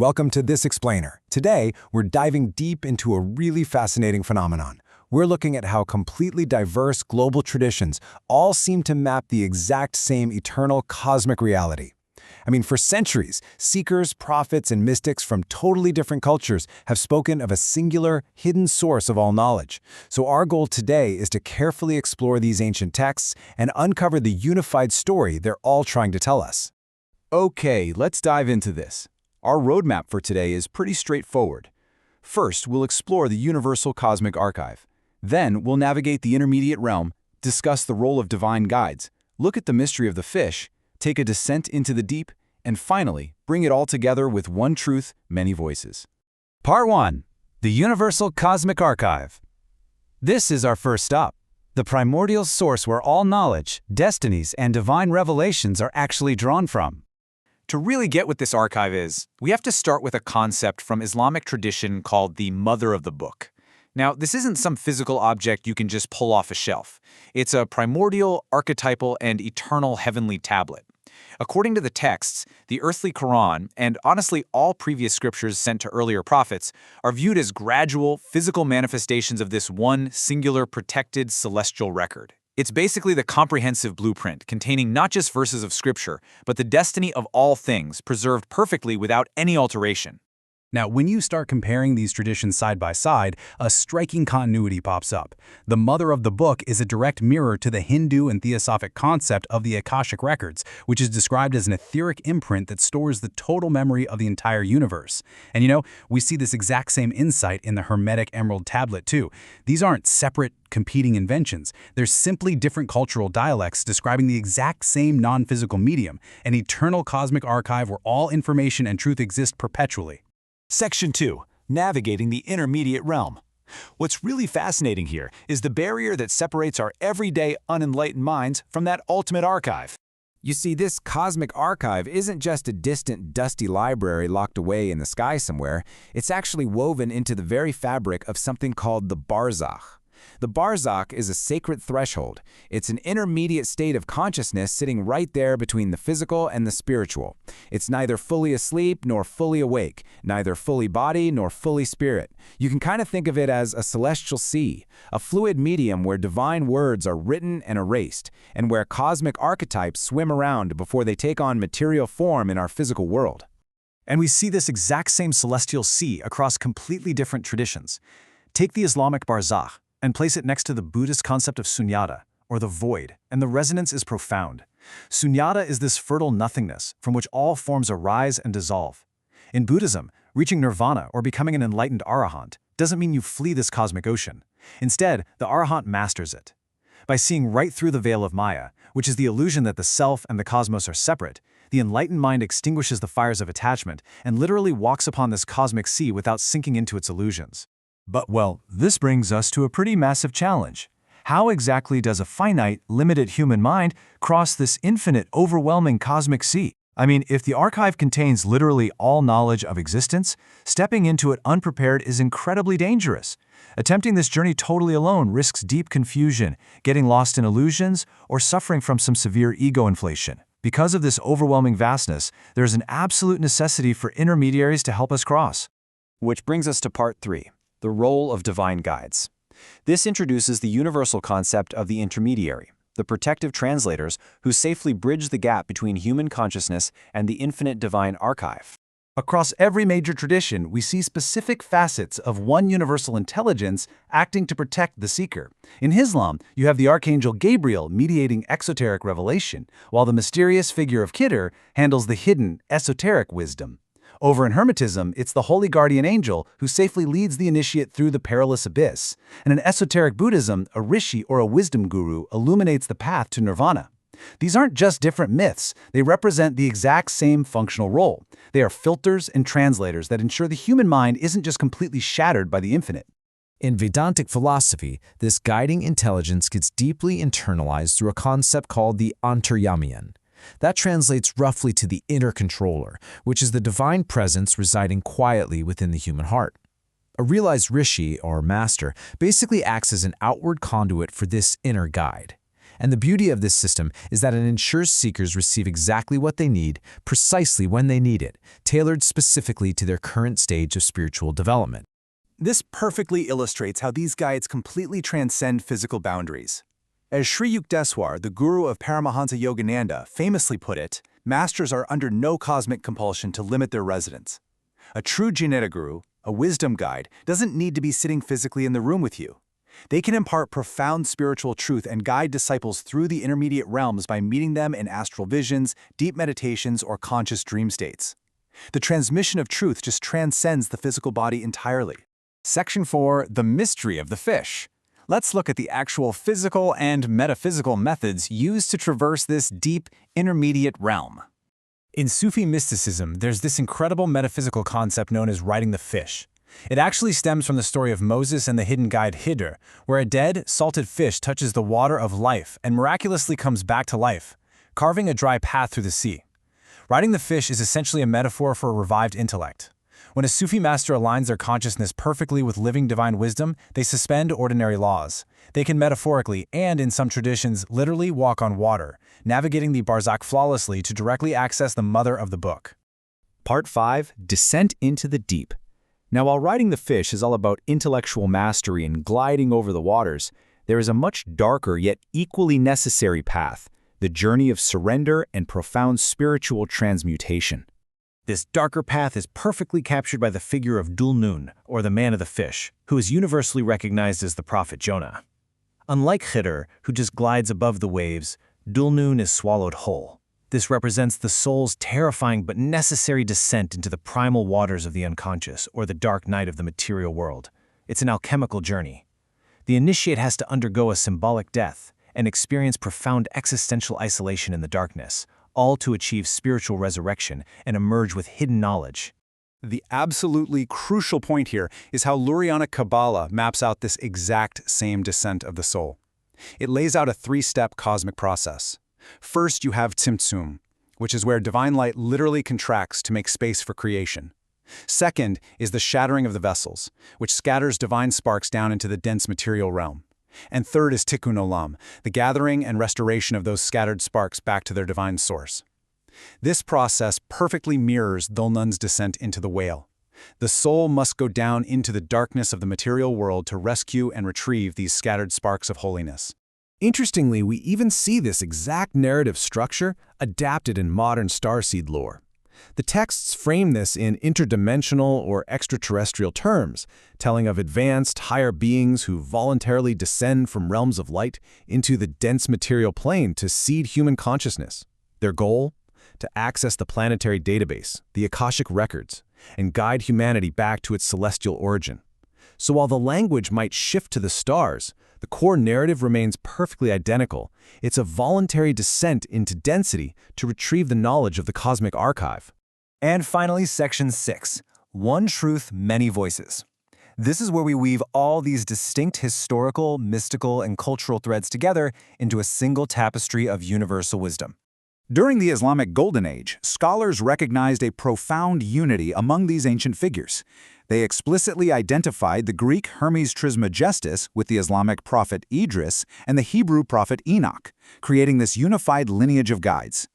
Welcome to This Explainer. Today, we're diving deep into a really fascinating phenomenon. We're looking at how completely diverse global traditions all seem to map the exact same eternal cosmic reality. For centuries, seekers, prophets, and mystics from totally different cultures have spoken of a singular, hidden source of all knowledge. So our goal today is to carefully explore these ancient texts and uncover the unified story they're all trying to tell us. Okay, let's dive into this. Our roadmap for today is pretty straightforward. First, we'll explore the universal cosmic archive. Then, we'll navigate the intermediate realm, discuss the role of divine guides, look at the mystery of the fish, take a descent into the deep, and finally, bring it all together with one truth, many voices. Part 1. The Universal Cosmic Archive. This is our first stop, the primordial source where all knowledge, destinies, and divine revelations are actually drawn from. To really get what this archive is, we have to start with a concept from Islamic tradition called the Mother of the Book. Now, this isn't some physical object you can just pull off a shelf. It's a primordial, archetypal, and eternal heavenly tablet. According to the texts, the earthly Quran, and honestly all previous scriptures sent to earlier prophets, are viewed as gradual, physical manifestations of this one singular, protected, celestial record. It's basically the comprehensive blueprint containing not just verses of scripture, but the destiny of all things preserved perfectly without any alteration. Now, when you start comparing these traditions side by side, a striking continuity pops up. The Mother of the Book is a direct mirror to the Hindu and Theosophic concept of the Akashic Records, which is described as an etheric imprint that stores the total memory of the entire universe. And we see this exact same insight in the Hermetic Emerald Tablet too. These aren't separate, competing inventions. They're simply different cultural dialects describing the exact same non-physical medium, an eternal cosmic archive where all information and truth exist perpetually. Section 2. Navigating the Intermediate Realm. What's really fascinating here is the barrier that separates our everyday unenlightened minds from that ultimate archive. You see, this cosmic archive isn't just a distant, dusty library locked away in the sky somewhere. It's actually woven into the very fabric of something called the Barzakh. The Barzakh is a sacred threshold. It's an intermediate state of consciousness sitting right there between the physical and the spiritual. It's neither fully asleep nor fully awake, neither fully body nor fully spirit. You can kind of think of it as a celestial sea, a fluid medium where divine words are written and erased, and where cosmic archetypes swim around before they take on material form in our physical world. And we see this exact same celestial sea across completely different traditions. Take the Islamic Barzakh and place it next to the Buddhist concept of sunyata, or the void, and the resonance is profound. Sunyata is this fertile nothingness from which all forms arise and dissolve. In Buddhism, reaching nirvana or becoming an enlightened arahant doesn't mean you flee this cosmic ocean. Instead, the arahant masters it. By seeing right through the veil of Maya, which is the illusion that the self and the cosmos are separate, the enlightened mind extinguishes the fires of attachment and literally walks upon this cosmic sea without sinking into its illusions. But, this brings us to a pretty massive challenge. How exactly does a finite, limited human mind cross this infinite, overwhelming cosmic sea? If the archive contains literally all knowledge of existence, stepping into it unprepared is incredibly dangerous. Attempting this journey totally alone risks deep confusion, getting lost in illusions, or suffering from some severe ego inflation. Because of this overwhelming vastness, there's an absolute necessity for intermediaries to help us cross. Which brings us to Part 3. The role of divine guides. This introduces the universal concept of the intermediary, the protective translators who safely bridge the gap between human consciousness and the infinite divine archive. Across every major tradition, we see specific facets of one universal intelligence acting to protect the seeker. In Islam, you have the archangel Gabriel mediating exoteric revelation, while the mysterious figure of Khidr handles the hidden, esoteric wisdom. Over in Hermetism, it's the holy guardian angel who safely leads the initiate through the perilous abyss. And in esoteric Buddhism, a rishi or a wisdom guru illuminates the path to nirvana. These aren't just different myths, they represent the exact same functional role. They are filters and translators that ensure the human mind isn't just completely shattered by the infinite. In Vedantic philosophy, this guiding intelligence gets deeply internalized through a concept called the antaryamian. That translates roughly to the inner controller, which is the divine presence residing quietly within the human heart. A realized rishi, or master, basically acts as an outward conduit for this inner guide. And the beauty of this system is that it ensures seekers receive exactly what they need, precisely when they need it, tailored specifically to their current stage of spiritual development. This perfectly illustrates how these guides completely transcend physical boundaries. As Sri Yukteswar, the guru of Paramahansa Yogananda, famously put it, masters are under no cosmic compulsion to limit their residence. A true Jnana guru, a wisdom guide, doesn't need to be sitting physically in the room with you. They can impart profound spiritual truth and guide disciples through the intermediate realms by meeting them in astral visions, deep meditations, or conscious dream states. The transmission of truth just transcends the physical body entirely. Section 4, the mystery of the fish. Let's look at the actual physical and metaphysical methods used to traverse this deep, intermediate realm. In Sufi mysticism, there's this incredible metaphysical concept known as riding the fish. It actually stems from the story of Moses and the hidden guide Khidr, where a dead, salted fish touches the water of life and miraculously comes back to life, carving a dry path through the sea. Riding the fish is essentially a metaphor for a revived intellect. When a Sufi master aligns their consciousness perfectly with living divine wisdom, they suspend ordinary laws. They can metaphorically, and in some traditions, literally walk on water, navigating the Barzakh flawlessly to directly access the mother of the book. Part 5. Descent into the deep. Now, while riding the fish is all about intellectual mastery and gliding over the waters, there is a much darker yet equally necessary path, the journey of surrender and profound spiritual transmutation. This darker path is perfectly captured by the figure of Dhul Nun, or the man of the fish, who is universally recognized as the prophet Jonah. Unlike Khidr, who just glides above the waves, Dhul Nun is swallowed whole. This represents the soul's terrifying but necessary descent into the primal waters of the unconscious, or the dark night of the material world. It's an alchemical journey. The initiate has to undergo a symbolic death and experience profound existential isolation in the darkness, all to achieve spiritual resurrection and emerge with hidden knowledge. The absolutely crucial point here is how Lurianic Kabbalah maps out this exact same descent of the soul. It lays out a three-step cosmic process. First, you have Tzimtzum, which is where divine light literally contracts to make space for creation. Second is the shattering of the vessels, which scatters divine sparks down into the dense material realm. And third is Tikkun Olam, the gathering and restoration of those scattered sparks back to their divine source. This process perfectly mirrors Dhul Nun's descent into the whale. The soul must go down into the darkness of the material world to rescue and retrieve these scattered sparks of holiness. Interestingly, we even see this exact narrative structure adapted in modern starseed lore. The texts frame this in interdimensional or extraterrestrial terms, telling of advanced, higher beings who voluntarily descend from realms of light into the dense material plane to seed human consciousness. Their goal? To access the planetary database, the Akashic Records, and guide humanity back to its celestial origin. So while the language might shift to the stars, the core narrative remains perfectly identical. It's a voluntary descent into density to retrieve the knowledge of the cosmic archive. And finally, Section 6, One Truth, Many Voices. This is where we weave all these distinct historical, mystical, and cultural threads together into a single tapestry of universal wisdom. During the Islamic Golden Age, scholars recognized a profound unity among these ancient figures. They explicitly identified the Greek Hermes Trismegistus with the Islamic prophet Idris and the Hebrew prophet Enoch, creating this unified lineage of guides.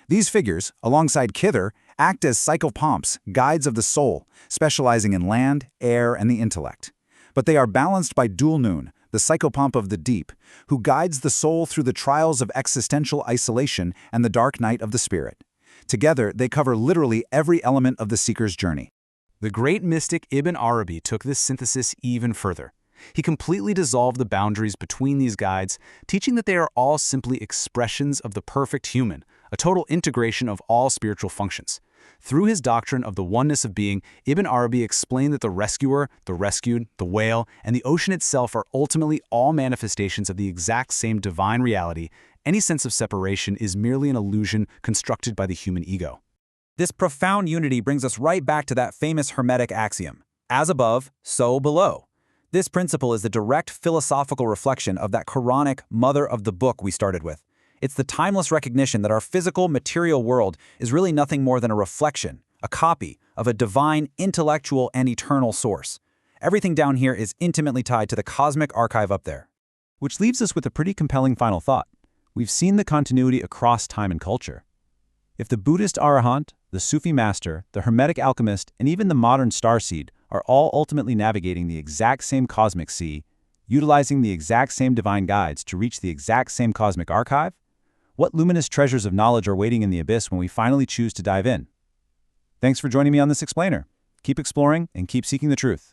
These figures, alongside Khidr, act as psychopomps, guides of the soul, specializing in land, air, and the intellect. But they are balanced by Dhul Nun, the psychopomp of the deep, who guides the soul through the trials of existential isolation and the dark night of the spirit. Together, they cover literally every element of the seeker's journey. The great mystic Ibn Arabi took this synthesis even further. He completely dissolved the boundaries between these guides, teaching that they are all simply expressions of the perfect human, a total integration of all spiritual functions. Through his doctrine of the oneness of being, Ibn Arabi explained that the rescuer, the rescued, the whale, and the ocean itself are ultimately all manifestations of the exact same divine reality. Any sense of separation is merely an illusion constructed by the human ego. This profound unity brings us right back to that famous Hermetic axiom, as above, so below. This principle is the direct philosophical reflection of that Quranic mother of the book we started with. It's the timeless recognition that our physical, material world is really nothing more than a reflection, a copy of a divine, intellectual, and eternal source. Everything down here is intimately tied to the cosmic archive up there. Which leaves us with a pretty compelling final thought. we've seen the continuity across time and culture. If the Buddhist arahant, the Sufi master, the Hermetic alchemist, and even the modern starseed are all ultimately navigating the exact same cosmic sea, utilizing the exact same divine guides to reach the exact same cosmic archive, what luminous treasures of knowledge are waiting in the abyss when we finally choose to dive in? Thanks for joining me on this explainer. Keep exploring and keep seeking the truth.